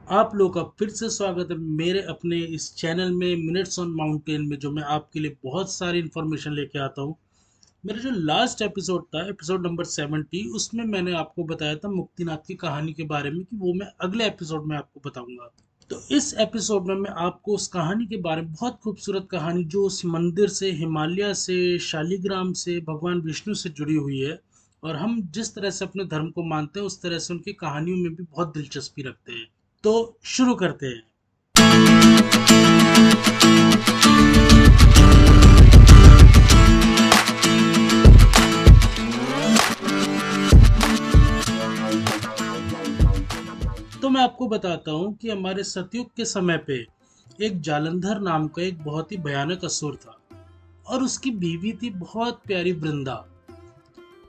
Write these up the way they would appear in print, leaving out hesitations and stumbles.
आप लोग का फिर से स्वागत है मेरे अपने इस चैनल में मिनट्स ऑन माउंटेन में, जो मैं आपके लिए बहुत सारी इन्फॉर्मेशन लेके आता हूँ। मेरा जो लास्ट एपिसोड था, एपिसोड नंबर 70, उसमें मैंने आपको बताया था मुक्तिनाथ की कहानी के बारे में कि वो मैं अगले एपिसोड में आपको बताऊंगा। तो इस एपिसोड में मैं आपको उस कहानी के बारे में, बहुत खूबसूरत कहानी जो उस मंदिर से, हिमालय से, शालिग्राम से, भगवान विष्णु से जुड़ी हुई है, और हम जिस तरह से अपने धर्म को मानते हैं उस तरह से उनकी कहानियों में भी बहुत दिलचस्पी रखते हैं। तो शुरू करते हैं। तो मैं आपको बताता हूँ कि हमारे सतयुग के समय पे एक जालंधर नाम का एक बहुत ही भयानक असुर था, और उसकी बीवी थी बहुत प्यारी वृंदा।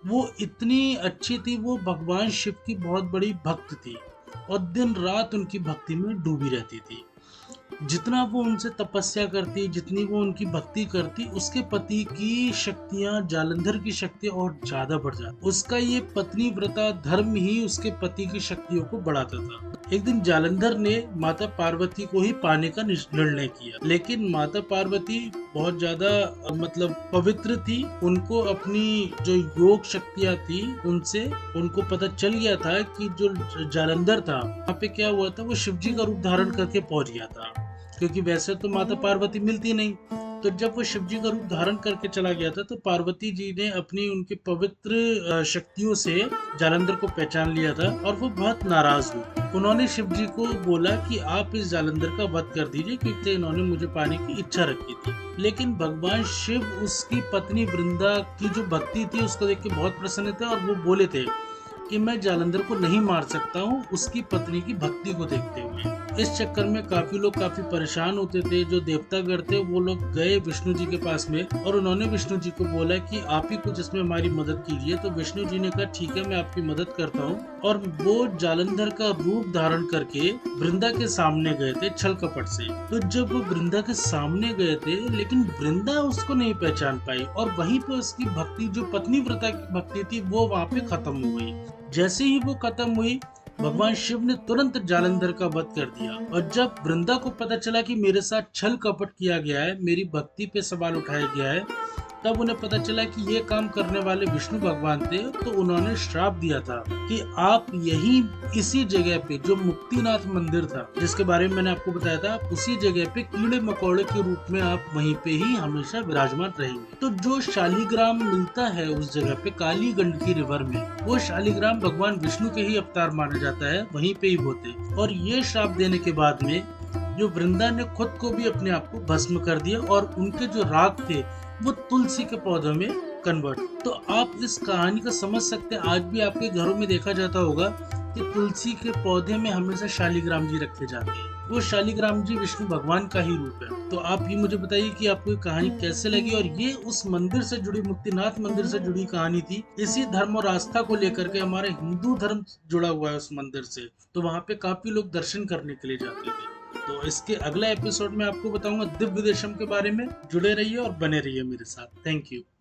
वो इतनी अच्छी थी, वो भगवान शिव की बहुत बड़ी भक्त थी और दिन रात उनकी भक्ति में डूबी रहती थी। जितना वो उनसे तपस्या करती, जितनी वो उनकी भक्ति करती, उसके पति की शक्तियां, जालंधर की शक्तियां और ज्यादा बढ़ जाती। उसका ये पत्नी व्रता धर्म ही उसके पति की शक्तियों को बढ़ाता था। एक दिन जालंधर ने माता पार्वती को ही पाने का निर्णय किया, लेकिन माता पार्वती बहुत ज्यादा मतलब पवित्र थी। उनको अपनी जो योग शक्तियां थी उनसे उनको पता चल गया था कि जो जालंधर था, वहाँ पे क्या हुआ था, वो शिव जी का रूप धारण करके पहुंच गया था, क्योंकि वैसे तो माता पार्वती मिलती नहीं। तो जब वो शिव जी का रूप धारण करके चला गया था, तो पार्वती जी ने अपनी उनकी पवित्र शक्तियों से जालंधर को पहचान लिया था और वो बहुत नाराज हुई। उन्होंने शिव जी को बोला कि आप इस जालंधर का वध कर दीजिए, क्योंकि इन्होंने मुझे पाने की इच्छा रखी थी। लेकिन भगवान शिव उसकी पत्नी वृंदा की जो भक्ति थी उसको देख के बहुत प्रसन्न थे, और वो बोले थे कि मैं जालंधर को नहीं मार सकता हूँ उसकी पत्नी की भक्ति को देखते हुए। इस चक्कर में काफी लोग काफी परेशान होते थे। जो देवतागण थे वो लोग गए विष्णु जी के पास में, और उन्होंने विष्णु जी को बोला कि आप ही कुछ इसमें हमारी मदद कीजिए। तो विष्णु जी ने कहा ठीक है, मैं आपकी मदद करता हूँ। और वो जालंधर का रूप धारण करके वृंदा के सामने गए थे छल कपट से। तो जब वो वृंदा के सामने गए थे, लेकिन वृंदा उसको नहीं पहचान पाई, और वहीं पे उसकी भक्ति, जो पत्नी व्रता की भक्ति थी, वो वहां पे खत्म हो गई। जैसे ही वो खत्म हुई, भगवान शिव ने तुरंत जालंधर का वध कर दिया। और जब वृंदा को पता चला कि मेरे साथ छल कपट किया गया है, मेरी भक्ति पे सवाल उठाया गया है, तब उन्हें पता चला कि ये काम करने वाले विष्णु भगवान थे। तो उन्होंने श्राप दिया था कि आप यही इसी जगह पे, जो मुक्तिनाथ मंदिर था जिसके बारे में मैंने आपको बताया था, आप उसी जगह पे कीड़े मकोड़े के रूप में आप वहीं पे ही हमेशा विराजमान रहेंगे। तो जो शालिग्राम मिलता है उस जगह पे काली गंडकी रिवर में, वो शालिग्राम भगवान विष्णु के ही अवतार माना जाता है, वहीं पे ही होते। और ये श्राप देने के बाद में जो वृंदा ने खुद को भी अपने आप को भस्म कर दिया, और उनके जो राग थे वो तुलसी के पौधों में कन्वर्ट। तो आप इस कहानी को समझ सकते हैं। आज भी आपके घरों में देखा जाता होगा कि तुलसी के पौधे में हमेशा शालिग्राम जी रखे जाते हैं। वो शालिग्राम जी विष्णु भगवान का ही रूप है। तो आप ही मुझे बताइए कि आपको ये कहानी कैसे लगी। और ये उस मंदिर से जुड़ी, मुक्तिनाथ मंदिर से जुड़ी कहानी थी। इसी धर्म और आस्था को लेकर के हमारा हिंदू धर्म जुड़ा हुआ है उस मंदिर से। तो वहाँ पे काफी लोग दर्शन करने के लिए जाते थे। तो इसके अगला एपिसोड में आपको बताऊंगा दिव्य देशम के बारे में। जुड़े रहिए और बने रहिए मेरे साथ। Thank you.